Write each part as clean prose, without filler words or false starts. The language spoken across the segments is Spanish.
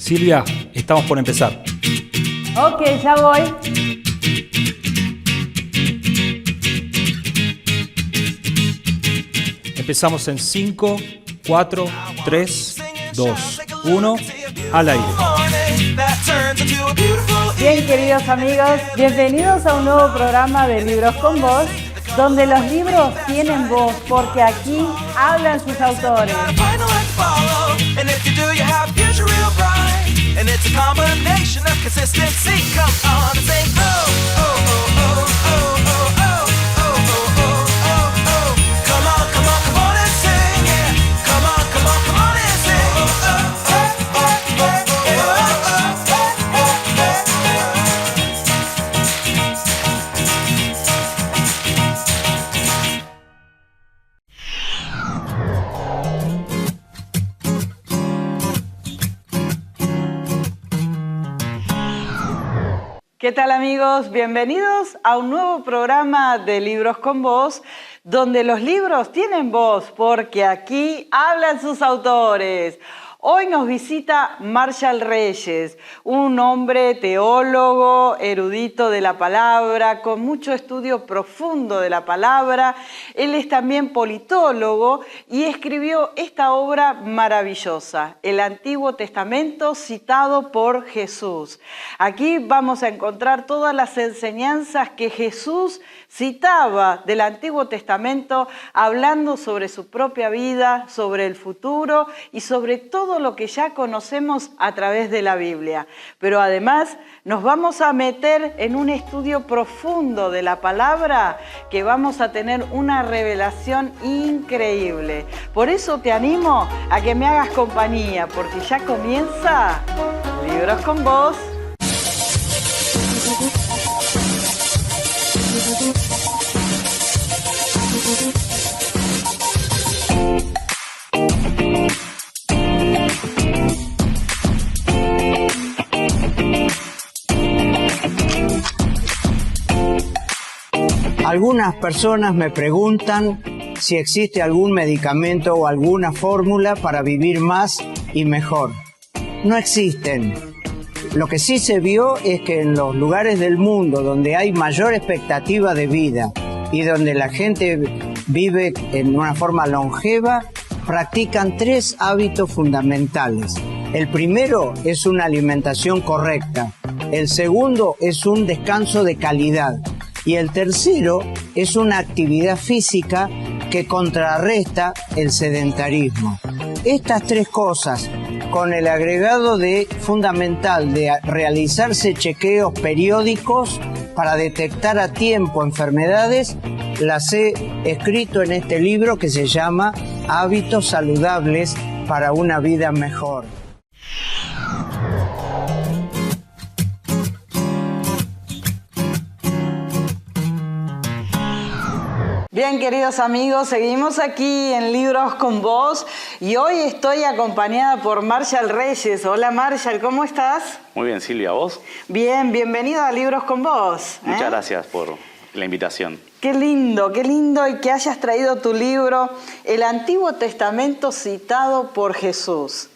Silvia, estamos por empezar. Ok, ya voy. Empezamos en 5, 4, 3, 2, 1, al aire. Bien, queridos amigos, bienvenidos a un nuevo programa de Libros con Voz, donde los libros tienen voz, porque aquí hablan sus autores. ¿Qué tal, amigos? Bienvenidos a un nuevo programa de Libros con Voz, donde los libros tienen voz, porque aquí hablan sus autores. Hoy nos visita Marshall Reyes, un hombre teólogo, erudito de la palabra, con mucho estudio profundo de la palabra. Él es también politólogo y escribió esta obra maravillosa, El Antiguo Testamento citado por Jesús. Aquí vamos a encontrar todas las enseñanzas que Jesús citaba del Antiguo Testamento, hablando sobre su propia vida, sobre el futuro y sobre todo lo que ya conocemos a través de la Biblia. Pero además nos vamos a meter en un estudio profundo de la palabra, que vamos a tener una revelación increíble. Por eso te animo a que me hagas compañía, porque ya comienza Libros con Voz. Algunas personas me preguntan si existe algún medicamento o alguna fórmula para vivir más y mejor. No existen. Lo que sí se vio es que en los lugares del mundo donde hay mayor expectativa de vida y donde la gente vive en una forma longeva, practican 3 hábitos fundamentales. El primero es una alimentación correcta. El segundo es un descanso de calidad. Y el tercero es una actividad física que contrarresta el sedentarismo. Estas 3 cosas, con el agregado fundamental de realizarse chequeos periódicos para detectar a tiempo enfermedades, las he escrito en este libro que se llama Hábitos saludables para una vida mejor. Bien, queridos amigos, seguimos aquí en Libros con Voz y hoy estoy acompañada por Marshall Reyes. Hola Marshall, ¿cómo estás? Muy bien, Silvia, ¿vos? Bien, bienvenido a Libros con Voz. Muchas gracias por la invitación. Qué lindo y que hayas traído tu libro, El Antiguo Testamento citado por Jesús.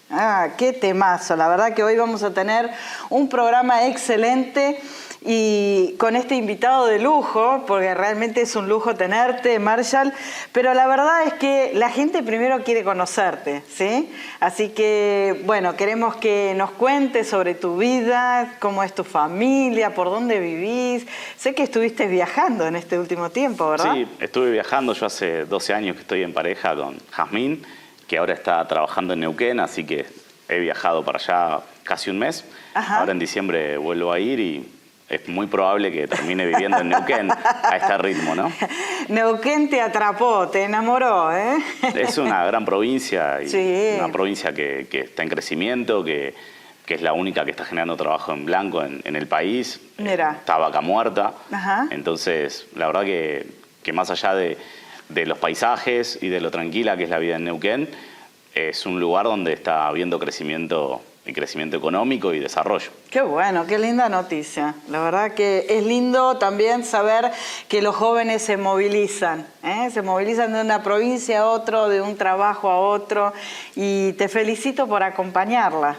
Qué temazo, la verdad que hoy vamos a tener un programa excelente. Y con este invitado de lujo, porque realmente es un lujo tenerte, Marshall, pero la verdad es que la gente primero quiere conocerte, ¿sí? Así que, bueno, queremos que nos cuentes sobre tu vida, cómo es tu familia, por dónde vivís. Sé que estuviste viajando en este último tiempo, ¿verdad? Sí, estuve viajando. Yo hace 12 años que estoy en pareja con Jazmín, que ahora está trabajando en Neuquén, así que he viajado para allá casi un mes. Ajá. Ahora en diciembre vuelvo a ir y es muy probable que termine viviendo en Neuquén a este ritmo, ¿no? Neuquén te atrapó, te enamoró, ¿eh? Es una gran provincia y sí. Una provincia que está en crecimiento, que es la única que está generando trabajo en blanco en el país. Mira. Está vaca muerta. Ajá. Entonces, la verdad que más allá de los paisajes y de lo tranquila que es la vida en Neuquén, es un lugar donde está habiendo crecimiento económico y desarrollo. Qué bueno, qué linda noticia. La verdad que es lindo también saber que los jóvenes se movilizan de una provincia a otra, de un trabajo a otro, y te felicito por acompañarla.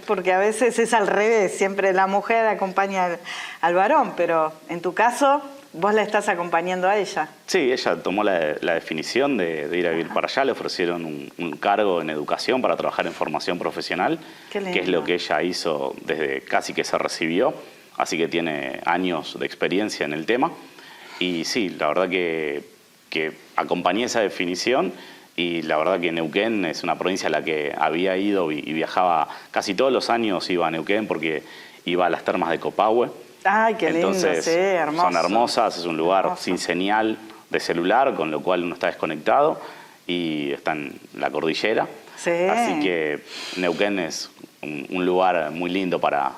Porque a veces es al revés, siempre la mujer acompaña al varón, pero en tu caso vos la estás acompañando a ella. Sí, ella tomó la definición de ir a vivir para allá, le ofrecieron un cargo en educación para trabajar en formación profesional, que es lo que ella hizo desde casi que se recibió, así que tiene años de experiencia en el tema. Y sí, la verdad que acompañé esa definición y la verdad que Neuquén es una provincia a la que había ido y viajaba casi todos los años, iba a Neuquén porque iba a las termas de Copahue. Ay, qué lindo, entonces, sí, hermoso. Son hermosas, es un lugar hermoso, sin señal de celular, con lo cual uno está desconectado y está en la cordillera. Sí. Así que Neuquén es un lugar muy lindo para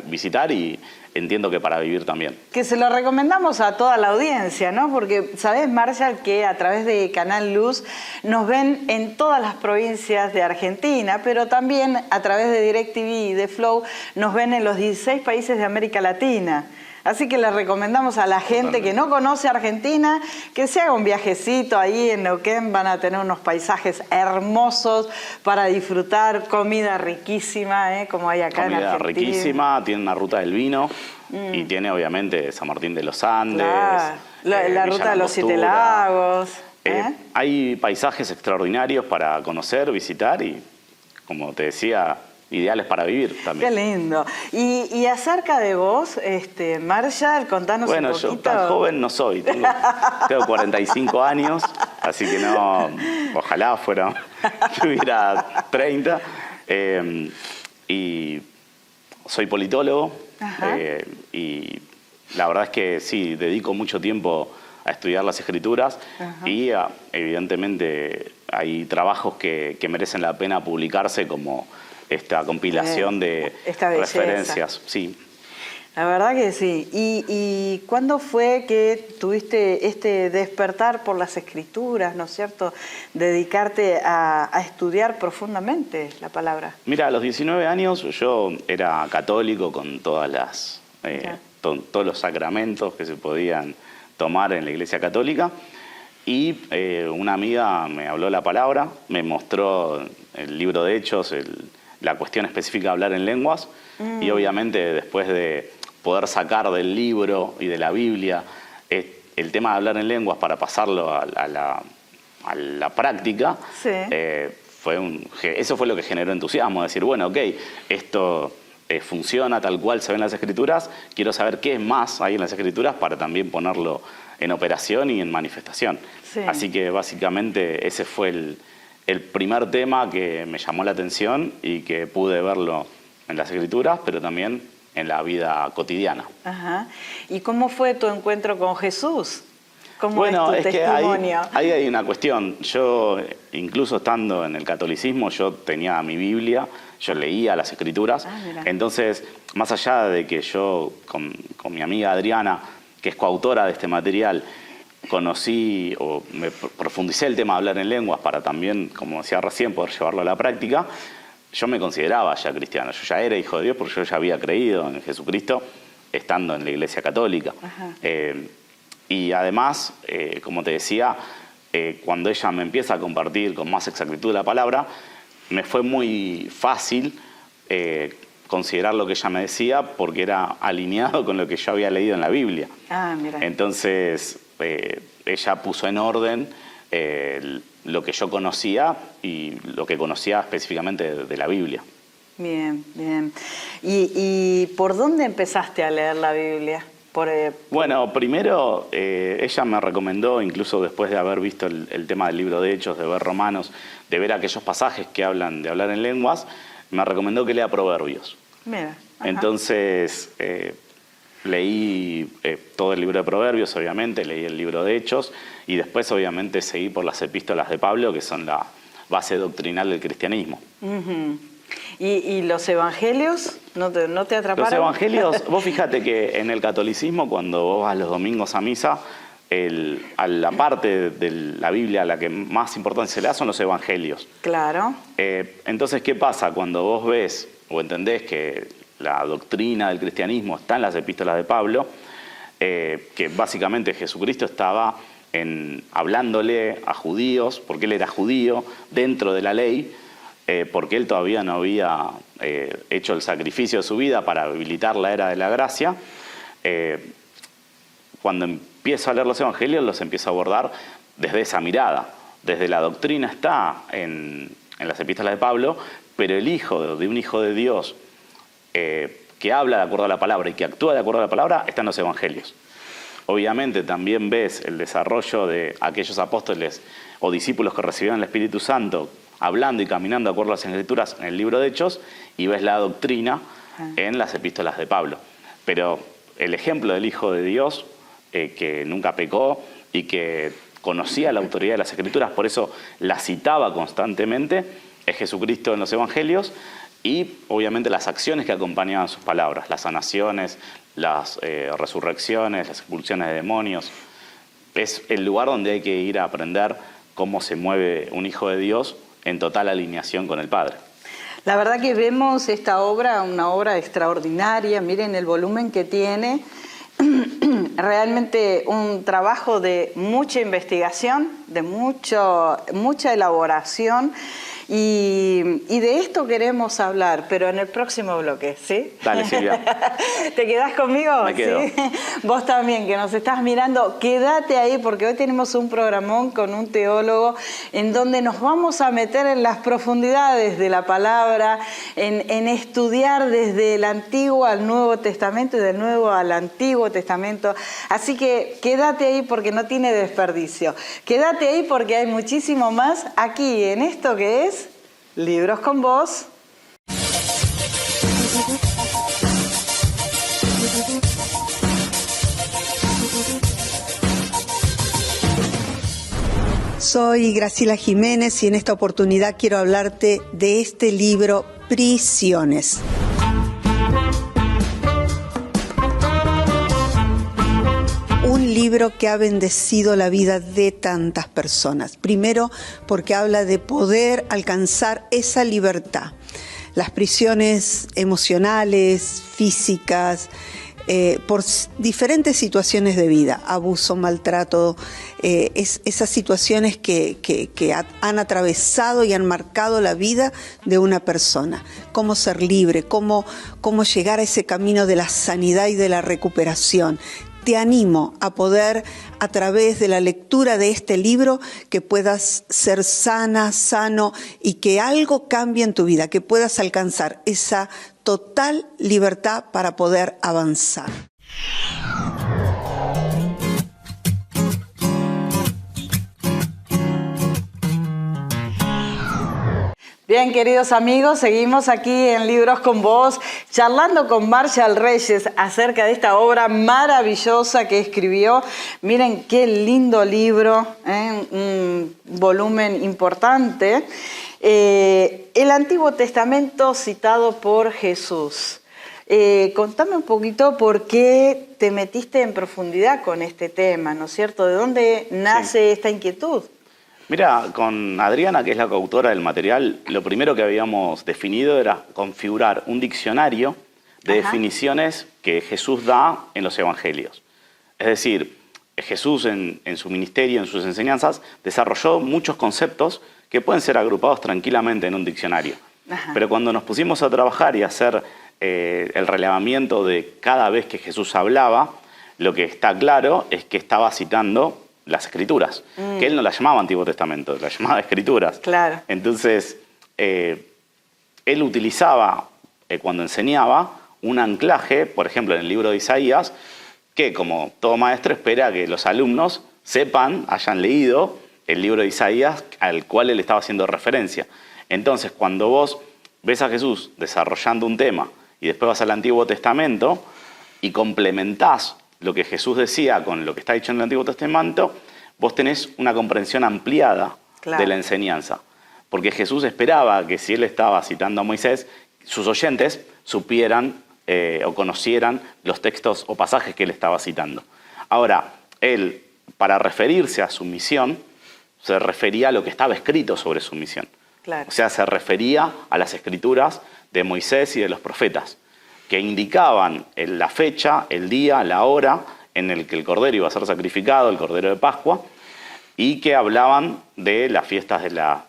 visitar y entiendo que para vivir también. Que se lo recomendamos a toda la audiencia, ¿no? Porque sabés, Marshall, que a través de Canal Luz nos ven en todas las provincias de Argentina, pero también a través de DirecTV y de Flow nos ven en los 16 países de América Latina. Así que le recomendamos a la gente que no conoce Argentina que se haga un viajecito ahí en Neuquén. Van a tener unos paisajes hermosos para disfrutar, comida riquísima, como hay acá en Argentina. Comida riquísima, tiene una ruta del vino y tiene obviamente San Martín de los Andes. Claro. La ruta de los 7 lagos. Hay paisajes extraordinarios para conocer, visitar y, como te decía, ideales para vivir también. Qué lindo. Y acerca de vos, Marshall, contanos un poquito. Bueno, yo tan joven no soy, tengo 45 años, así que no, ojalá tuviera 30. Y soy politólogo y la verdad es que sí, dedico mucho tiempo a estudiar las escrituras y evidentemente hay trabajos que merecen la pena publicarse como esta compilación de referencias. Sí. La verdad que sí. ¿Y cuándo fue que tuviste este despertar por las escrituras, ¿no es cierto? Dedicarte a estudiar profundamente la palabra. Mira, a los 19 años yo era católico con todas todos los sacramentos que se podían tomar en la Iglesia Católica y una amiga me habló la palabra, me mostró el libro de Hechos, la cuestión específica de hablar en lenguas y obviamente después de poder sacar del libro y de la Biblia el tema de hablar en lenguas para pasarlo a la práctica, eso fue lo que generó entusiasmo, decir, bueno, ok, esto funciona tal cual se ve en las Escrituras, quiero saber qué más hay en las Escrituras para también ponerlo en operación y en manifestación. Sí. Así que básicamente ese fue el primer tema que me llamó la atención y que pude verlo en las Escrituras, pero también en la vida cotidiana. Ajá. ¿Y cómo fue tu encuentro con Jesús? ¿Cómo es tu testimonio? Que ahí hay una cuestión. Yo, incluso estando en el catolicismo, yo tenía mi Biblia, yo leía las Escrituras. Entonces, más allá de que yo, con mi amiga Adriana, que es coautora de este material, conocí o me profundicé el tema de hablar en lenguas para también, como decía recién, poder llevarlo a la práctica, yo me consideraba ya cristiano. Yo ya era hijo de Dios porque yo ya había creído en Jesucristo estando en la Iglesia Católica. Y además, como te decía, cuando ella me empieza a compartir con más exactitud la palabra, me fue muy fácil considerar lo que ella me decía porque era alineado con lo que yo había leído en la Biblia. Entonces, ella puso en orden lo que yo conocía y lo que conocía específicamente de la Biblia. Bien, bien. ¿Y por dónde empezaste a leer la Biblia? Bueno, primero ella me recomendó, incluso después de haber visto el tema del libro de Hechos, de ver Romanos, de ver aquellos pasajes que hablan de hablar en lenguas, me recomendó que lea Proverbios. Mira. Entonces leí todo el libro de Proverbios, obviamente, leí el libro de Hechos y después obviamente seguí por las epístolas de Pablo, que son la base doctrinal del cristianismo. ¿Y los evangelios no te atraparon? Los evangelios, vos fíjate que en el catolicismo, cuando vos vas los domingos a misa, a la parte de la Biblia a la que más importancia se le da son los evangelios. Claro. Entonces, ¿qué pasa? Cuando vos ves o entendés que la doctrina del cristianismo está en las epístolas de Pablo, que básicamente Jesucristo estaba hablándole a judíos, porque él era judío, dentro de la ley, porque él todavía no había hecho el sacrificio de su vida para habilitar la era de la gracia. Cuando empiezo a leer los evangelios, los empiezo a abordar desde esa mirada. Desde la doctrina está en las epístolas de Pablo, pero el hijo de un hijo de Dios que habla de acuerdo a la palabra y que actúa de acuerdo a la palabra está en los evangelios. Obviamente también ves el desarrollo de aquellos apóstoles o discípulos que recibieron el Espíritu Santo hablando y caminando de acuerdo a las Escrituras en el libro de Hechos, y ves la doctrina en las epístolas de Pablo. Pero el ejemplo del Hijo de Dios, que nunca pecó y que conocía la autoridad de las Escrituras, por eso la citaba constantemente, es Jesucristo en los evangelios, y obviamente las acciones que acompañaban sus palabras, las sanaciones, las resurrecciones, las expulsiones de demonios. Es el lugar donde hay que ir a aprender cómo se mueve un hijo de Dios en total alineación con el Padre. La verdad que vemos esta obra, una obra extraordinaria, miren el volumen que tiene, realmente un trabajo de mucha investigación, de mucha elaboración. Y de esto queremos hablar, pero en el próximo bloque, ¿sí? Dale, Silvia. ¿Te quedás conmigo? Me quedo. ¿Sí? Vos también, que nos estás mirando, quédate ahí, porque hoy tenemos un programón con un teólogo en donde nos vamos a meter en las profundidades de la palabra, en estudiar desde el Antiguo al Nuevo Testamento y del Nuevo al Antiguo Testamento. Así que quédate ahí porque no tiene desperdicio. Quédate ahí porque hay muchísimo más aquí en esto que es Libros con Vos. Soy Graciela Jiménez y en esta oportunidad quiero hablarte de este libro, Prisiones. Un libro que ha bendecido la vida de tantas personas. Primero, porque habla de poder alcanzar esa libertad. Las prisiones emocionales, físicas, por diferentes situaciones de vida, abuso, maltrato, esas situaciones que han atravesado y han marcado la vida de una persona. Cómo ser libre, cómo llegar a ese camino de la sanidad y de la recuperación. Te animo a poder, a través de la lectura de este libro, que puedas ser sana, sano y que algo cambie en tu vida, que puedas alcanzar esa total libertad para poder avanzar. Bien, queridos amigos, seguimos aquí en Libros con Vos, charlando con Marshall Reyes acerca de esta obra maravillosa que escribió. Miren qué lindo libro, un volumen importante. El Antiguo Testamento citado por Jesús. Contame un poquito por qué te metiste en profundidad con este tema, ¿no es cierto? ¿De dónde nace esta inquietud? Mira, con Adriana, que es la coautora del material, lo primero que habíamos definido era configurar un diccionario de definiciones que Jesús da en los evangelios. Es decir, Jesús en su ministerio, en sus enseñanzas, desarrolló muchos conceptos que pueden ser agrupados tranquilamente en un diccionario. Pero cuando nos pusimos a trabajar y a hacer el relevamiento de cada vez que Jesús hablaba, lo que está claro es que estaba citando las Escrituras, que él no las llamaba Antiguo Testamento, las llamaba Escrituras. Claro. Entonces, él utilizaba, cuando enseñaba, un anclaje, por ejemplo, en el libro de Isaías, que como todo maestro espera que los alumnos sepan, hayan leído el libro de Isaías al cual él estaba haciendo referencia. Entonces, cuando vos ves a Jesús desarrollando un tema y después vas al Antiguo Testamento y complementás lo que Jesús decía con lo que está dicho en el Antiguo Testamento, vos tenés una comprensión ampliada de la enseñanza. Porque Jesús esperaba que si él estaba citando a Moisés, sus oyentes supieran o conocieran los textos o pasajes que él estaba citando. Ahora, él, para referirse a su misión, se refería a lo que estaba escrito sobre su misión. Claro. O sea, se refería a las Escrituras de Moisés y de los profetas, que indicaban la fecha, el día, la hora en el que el Cordero iba a ser sacrificado, el Cordero de Pascua, y que hablaban de las fiestas de la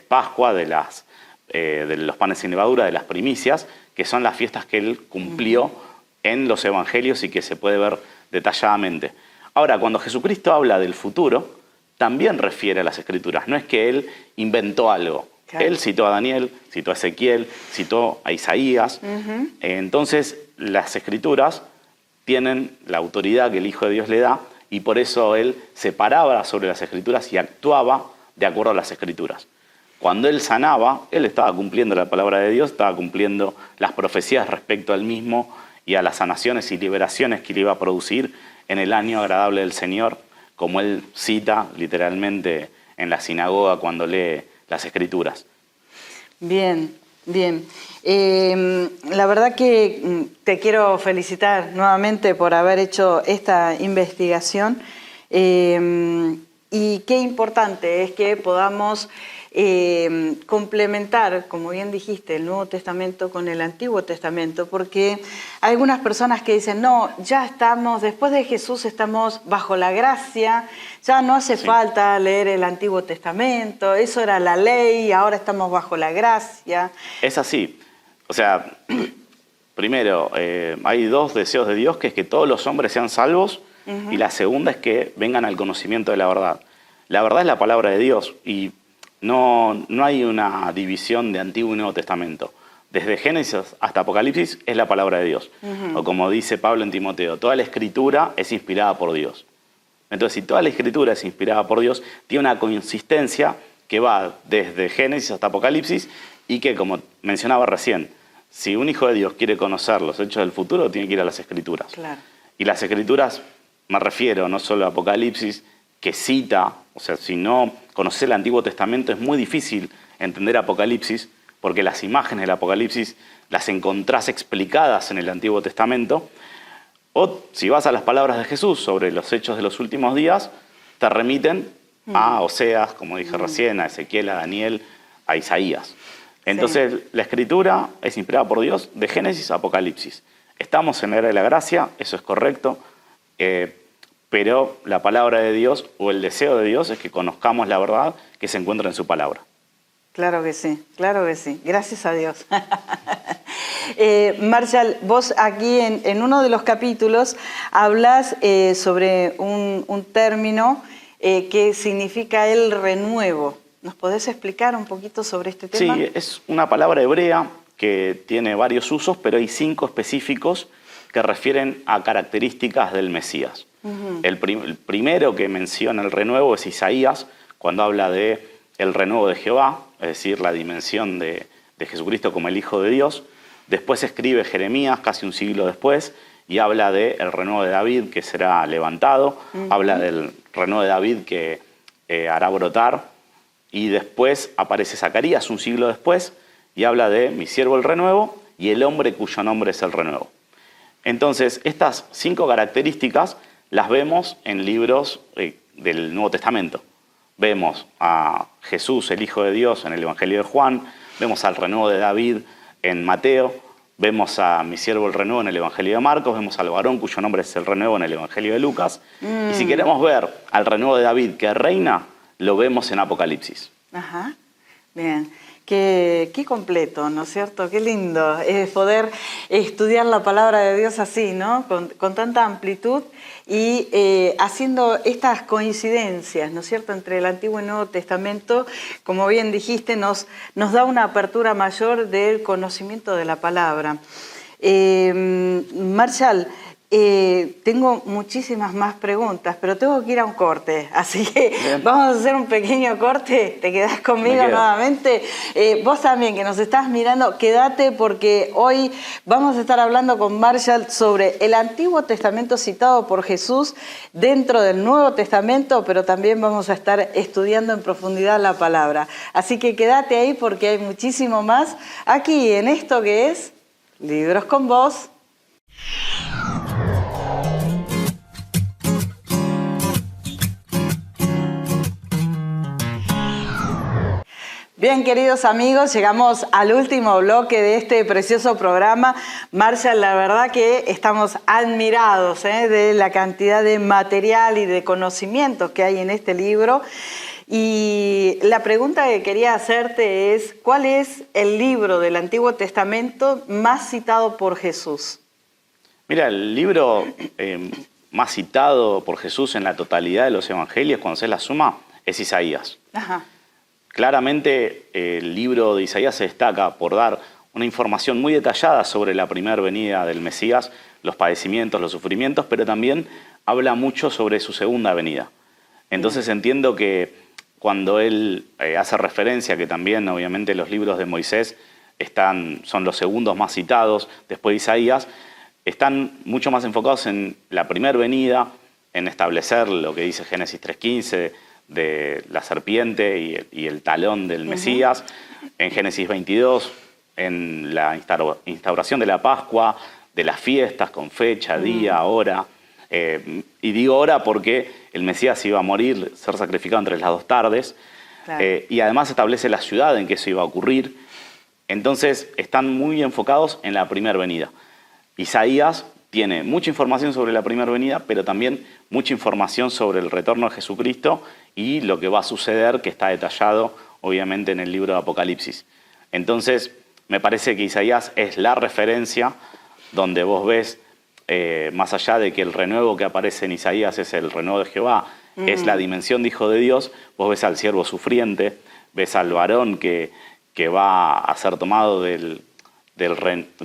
Pascua, de las de los panes sin levadura, de las primicias, que son las fiestas que él cumplió en los evangelios y que se puede ver detalladamente. Ahora, cuando Jesucristo habla del futuro, también refiere a las Escrituras. No es que él inventó algo. Claro. Él citó a Daniel, citó a Ezequiel, citó a Isaías. Entonces, las Escrituras tienen la autoridad que el Hijo de Dios le da y por eso él se paraba sobre las Escrituras y actuaba de acuerdo a las Escrituras. Cuando él sanaba, él estaba cumpliendo la palabra de Dios, estaba cumpliendo las profecías respecto al mismo y a las sanaciones y liberaciones que le iba a producir en el año agradable del Señor, como él cita literalmente en la sinagoga cuando lee las Escrituras. Bien, bien. La verdad que te quiero felicitar nuevamente por haber hecho esta investigación y qué importante es que podamos complementar, como bien dijiste, el Nuevo Testamento con el Antiguo Testamento, porque hay algunas personas que dicen, no, ya estamos, después de Jesús estamos bajo la gracia, ya no hace falta leer el Antiguo Testamento, eso era la ley, ahora estamos bajo la gracia. Es así, o sea, primero, hay dos deseos de Dios, que es que todos los hombres sean salvos, y la segunda es que vengan al conocimiento de la verdad. La verdad es la palabra de Dios, y no hay una división de Antiguo y Nuevo Testamento. Desde Génesis hasta Apocalipsis es la palabra de Dios. O como dice Pablo en Timoteo, toda la Escritura es inspirada por Dios. Entonces, si toda la Escritura es inspirada por Dios, tiene una consistencia que va desde Génesis hasta Apocalipsis y que, como mencionaba recién, si un hijo de Dios quiere conocer los hechos del futuro, tiene que ir a las Escrituras. Claro. Y las Escrituras, me refiero no solo a Apocalipsis, que cita, o sea, si no conocer el Antiguo Testamento es muy difícil entender Apocalipsis, porque las imágenes del Apocalipsis las encontrás explicadas en el Antiguo Testamento, o si vas a las palabras de Jesús sobre los hechos de los últimos días, te remiten a Oseas, como dije recién, a Ezequiel, a Daniel, a Isaías. Entonces, la Escritura es inspirada por Dios de Génesis a Apocalipsis. Estamos en la era de la gracia, eso es correcto, pero la palabra de Dios o el deseo de Dios es que conozcamos la verdad que se encuentra en su palabra. Claro que sí, gracias a Dios. Marshall, vos aquí en uno de los capítulos hablas sobre un término que significa el renuevo. ¿Nos podés explicar un poquito sobre este tema? Sí, es una palabra hebrea que tiene varios usos, pero hay 5 específicos que refieren a características del Mesías. El primero que menciona el renuevo es Isaías, cuando habla de el renuevo de Jehová, es decir, la dimensión de Jesucristo como el Hijo de Dios. Después escribe Jeremías, casi un siglo después, y habla del renuevo de David que será levantado, habla del renuevo de David que hará brotar, y después aparece Zacarías un siglo después, y habla de mi siervo el renuevo, y el hombre cuyo nombre es el renuevo. Entonces, estas 5 características las vemos en libros del Nuevo Testamento. Vemos a Jesús, el Hijo de Dios, en el Evangelio de Juan, vemos al renuevo de David en Mateo, vemos a mi siervo el renuevo en el Evangelio de Marcos, vemos al varón cuyo nombre es el renuevo en el Evangelio de Lucas. Y si queremos ver al renuevo de David que reina, lo vemos en Apocalipsis. Ajá, bien. Qué completo, ¿no es cierto? Qué lindo es poder estudiar la palabra de Dios así, ¿no? Con tanta amplitud y haciendo estas coincidencias, ¿no es cierto?, entre el Antiguo y el Nuevo Testamento, como bien dijiste, nos da una apertura mayor del conocimiento de la palabra. Marshall, tengo muchísimas más preguntas, pero tengo que ir a un corte, así que vamos a hacer un pequeño corte. ¿Te quedás conmigo nuevamente? Vos también, que nos estás mirando, quédate porque hoy vamos a estar hablando con Marshall sobre el Antiguo Testamento citado por Jesús dentro del Nuevo Testamento, pero también vamos a estar estudiando en profundidad la palabra. Así que quédate ahí porque hay muchísimo más aquí en esto que es Libros con Vos. Bien, queridos amigos, llegamos al último bloque de este precioso programa. Marshall, la verdad que estamos admirados de la cantidad de material y de conocimientos que hay en este libro. Y la pregunta que quería hacerte es, ¿cuál es el libro del Antiguo Testamento más citado por Jesús? Mira, el libro más citado por Jesús en la totalidad de los evangelios, cuando se la suma, es Isaías. Ajá. Claramente el libro de Isaías se destaca por dar una información muy detallada sobre la primera venida del Mesías, los padecimientos, los sufrimientos, pero también habla mucho sobre su segunda venida. Entonces entiendo que cuando él hace referencia, que también obviamente los libros de Moisés son los segundos más citados después de Isaías, están mucho más enfocados en la primera venida, en establecer lo que dice Génesis 3:15, de la serpiente y el talón del Mesías, en Génesis 22, en la instauración de la Pascua, de las fiestas con fecha, día, hora. Y digo hora porque el Mesías iba a morir, ser sacrificado entre las 2 tardes, claro. Y además establece la ciudad en que eso iba a ocurrir. Entonces están muy enfocados en la primera venida. Isaías tiene mucha información sobre la primera venida, pero también mucha información sobre el retorno de Jesucristo y lo que va a suceder, que está detallado obviamente en el libro de Apocalipsis. Entonces me parece que Isaías es la referencia donde vos ves, más allá de que el renuevo que aparece en Isaías es el renuevo de Jehová, es la dimensión de Hijo de Dios, vos ves al siervo sufriente, ves al varón que va a ser tomado de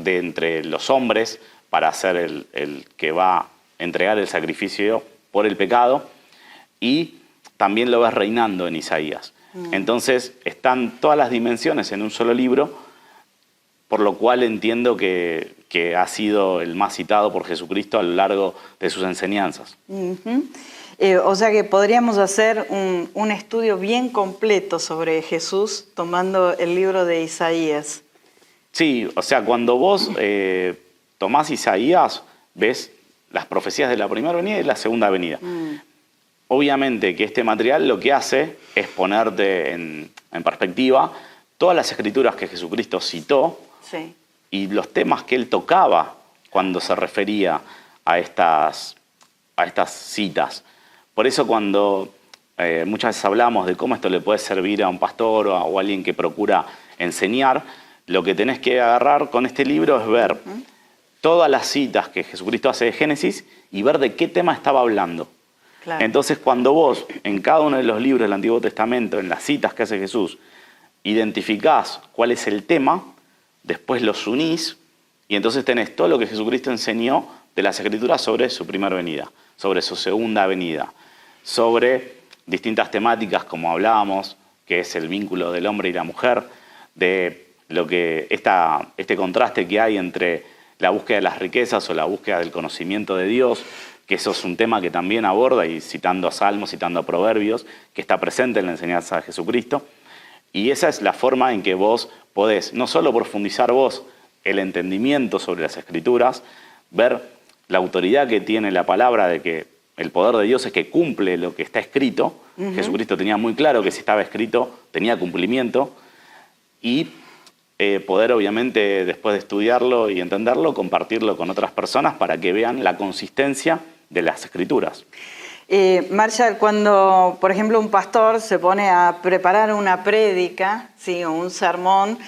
entre los hombres para ser el que va a entregar el sacrificio por el pecado, y también lo ves reinando en Isaías. Entonces están todas las dimensiones en un solo libro, por lo cual entiendo que ha sido el más citado por Jesucristo a lo largo de sus enseñanzas. O sea que podríamos hacer un estudio bien completo sobre Jesús tomando el libro de Isaías. Sí, o sea, cuando vos tomás Isaías, ves las profecías de la primera venida y la segunda venida. Obviamente que este material lo que hace es ponerte en perspectiva todas las escrituras que Jesucristo citó, sí, y los temas que él tocaba cuando se refería a estas citas. Por eso cuando muchas veces hablamos de cómo esto le puede servir a un pastor o a alguien que procura enseñar, lo que tenés que agarrar con este libro es ver todas las citas que Jesucristo hace de Génesis y ver de qué tema estaba hablando. Claro. Entonces, cuando vos, en cada uno de los libros del Antiguo Testamento, en las citas que hace Jesús, identificás cuál es el tema, después los unís y entonces tenés todo lo que Jesucristo enseñó de las Escrituras sobre su primera venida, sobre su segunda venida, sobre distintas temáticas como hablábamos, que es el vínculo del hombre y la mujer, de lo que este contraste que hay entre la búsqueda de las riquezas o la búsqueda del conocimiento de Dios, que eso es un tema que también aborda, y citando a Salmos, citando a Proverbios, que está presente en la enseñanza de Jesucristo. Y esa es la forma en que vos podés no solo profundizar vos el entendimiento sobre las Escrituras, ver la autoridad que tiene la palabra, de que el poder de Dios es que cumple lo que está escrito. Jesucristo tenía muy claro que si estaba escrito tenía cumplimiento, y poder obviamente después de estudiarlo y entenderlo, compartirlo con otras personas para que vean la consistencia de las Escrituras. Marshall, cuando, por ejemplo, un pastor se pone a preparar una prédica, ¿sí?, o un sermón,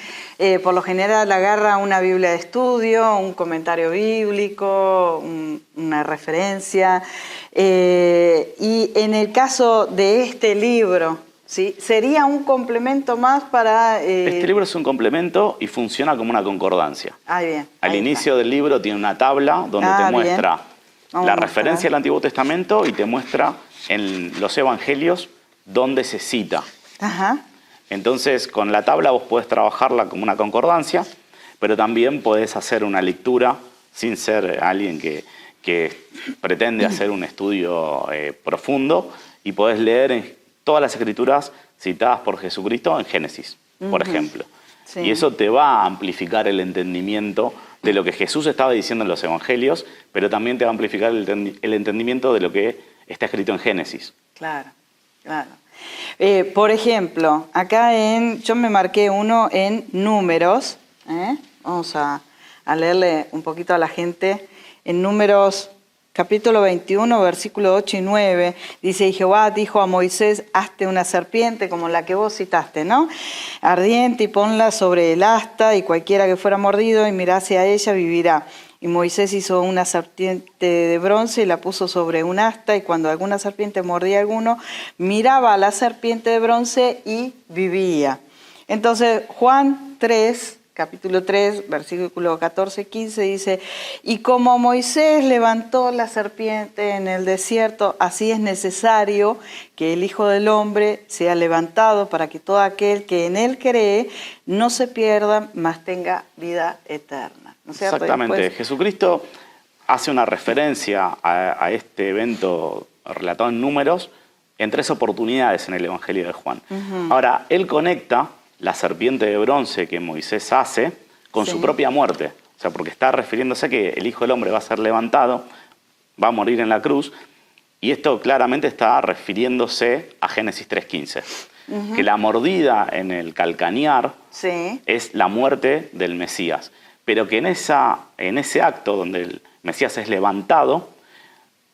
por lo general agarra una Biblia de estudio, un comentario bíblico, una referencia. Y en el caso de este libro, ¿sí?, sería un complemento más para... Este libro es un complemento y funciona como una concordancia. Bien. Al inicio del libro tiene una tabla donde te muestra la referencia al Antiguo Testamento y te muestra en los Evangelios dónde se cita. Entonces, con la tabla vos podés trabajarla como una concordancia, pero también podés hacer una lectura sin ser alguien que pretende hacer un estudio profundo, y podés leer en todas las Escrituras citadas por Jesucristo en Génesis, por ejemplo. Sí. Y eso te va a amplificar el entendimiento de lo que Jesús estaba diciendo en los Evangelios, pero también te va a amplificar el entendimiento de lo que está escrito en Génesis. Claro, claro. Por ejemplo, acá yo me marqué uno en Números. Vamos a leerle un poquito a la gente. En Números capítulo 21, versículo 8 y 9, dice, y Jehová dijo a Moisés, hazte una serpiente como la que vos citaste, ¿no? Ardiente, y ponla sobre el asta, y cualquiera que fuera mordido y mirase a ella vivirá. Y Moisés hizo una serpiente de bronce y la puso sobre un asta, y cuando alguna serpiente mordía a alguno, miraba a la serpiente de bronce y vivía. Entonces, Juan 3, capítulo 3, versículo 14 y 15 dice, y como Moisés levantó la serpiente en el desierto, así es necesario que el Hijo del Hombre sea levantado para que todo aquel que en él cree no se pierda, mas tenga vida eterna. ¿No es cierto? Exactamente. Después, Jesucristo hace una referencia a este evento relatado en Números en 3 oportunidades en el Evangelio de Juan. Ahora, él conecta la serpiente de bronce que Moisés hace con su propia muerte. O sea, porque está refiriéndose a que el Hijo del Hombre va a ser levantado, va a morir en la cruz, y esto claramente está refiriéndose a Génesis 3:15. Que la mordida en el calcañar es la muerte del Mesías. Pero que en ese acto donde el Mesías es levantado,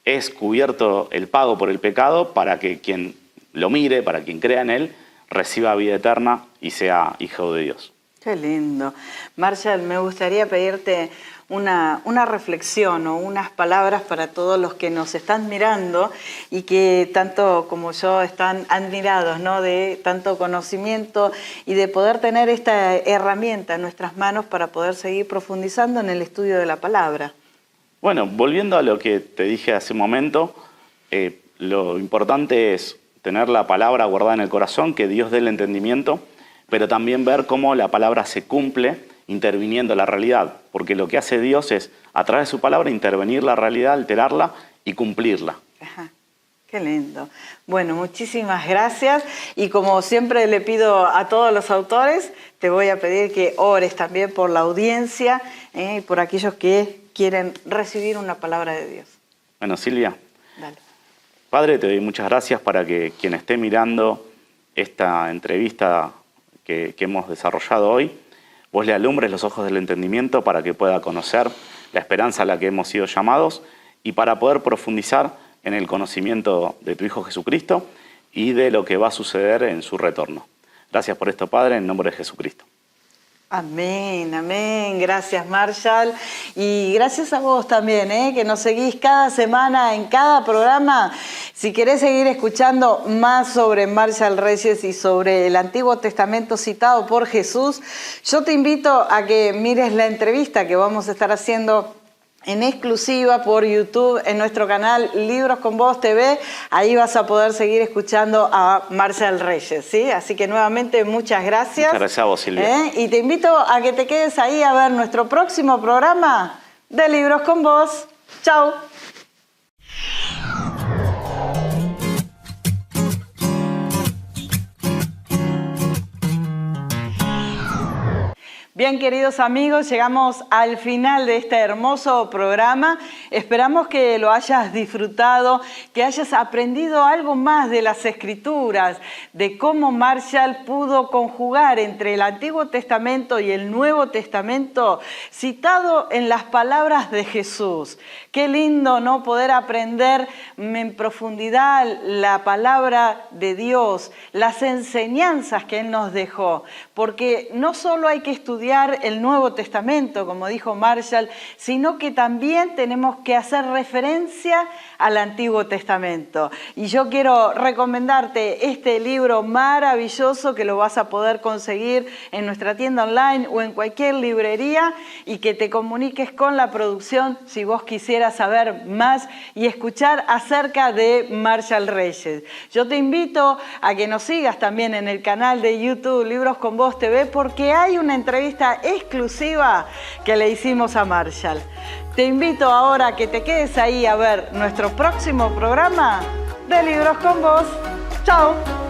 es cubierto el pago por el pecado para que quien lo mire, para quien crea en él, reciba vida eterna y sea hijo de Dios. Qué lindo. Marshall, me gustaría pedirte una reflexión o unas palabras para todos los que nos están mirando y que tanto como yo están admirados, ¿no? De tanto conocimiento y de poder tener esta herramienta en nuestras manos para poder seguir profundizando en el estudio de la palabra. Bueno, volviendo a lo que te dije hace un momento, lo importante es tener la palabra guardada en el corazón, que Dios dé el entendimiento, pero también ver cómo la palabra se cumple interviniendo en la realidad, porque lo que hace Dios es, a través de su palabra, intervenir la realidad, alterarla y cumplirla. Ajá. Qué lindo. Bueno, muchísimas gracias. Y como siempre le pido a todos los autores, te voy a pedir que ores también por la audiencia y por aquellos que quieren recibir una palabra de Dios. Bueno, Silvia. Dale. Padre, te doy muchas gracias para que quien esté mirando esta entrevista que hemos desarrollado hoy, vos le alumbres los ojos del entendimiento para que pueda conocer la esperanza a la que hemos sido llamados y para poder profundizar en el conocimiento de tu Hijo Jesucristo y de lo que va a suceder en su retorno. Gracias por esto, Padre, en nombre de Jesucristo. Amén, amén. Gracias, Marshall. Y gracias a vos también, que nos seguís cada semana en cada programa. Si querés seguir escuchando más sobre Marshall Reyes y sobre el Antiguo Testamento citado por Jesús, yo te invito a que mires la entrevista que vamos a estar haciendo en exclusiva por YouTube, en nuestro canal Libros con Vos TV. Ahí vas a poder seguir escuchando a Marshall Reyes, ¿sí? Así que nuevamente muchas gracias. Muchas gracias a vos, Silvia. Y te invito a que te quedes ahí a ver nuestro próximo programa de Libros con Vos. ¡Chao! Bien, queridos amigos, llegamos al final de este hermoso programa. Esperamos que lo hayas disfrutado, que hayas aprendido algo más de las Escrituras, de cómo Marshall pudo conjugar entre el Antiguo Testamento y el Nuevo Testamento, citado en las palabras de Jesús. Qué lindo, ¿no?, poder aprender en profundidad la palabra de Dios, las enseñanzas que Él nos dejó, porque no solo hay que estudiar el Nuevo Testamento, como dijo Marshall, sino que también tenemos que hacer referencia al Antiguo Testamento. Y yo quiero recomendarte este libro maravilloso que lo vas a poder conseguir en nuestra tienda online o en cualquier librería, y que te comuniques con la producción si vos quisieras saber más y escuchar acerca de Marshall Reyes. Yo te invito a que nos sigas también en el canal de YouTube Libros con Vos TV, porque hay una entrevista exclusiva que le hicimos a Marshall. Te invito ahora a que te quedes ahí a ver nuestro próximo programa de Libros con Vos. ¡Chao!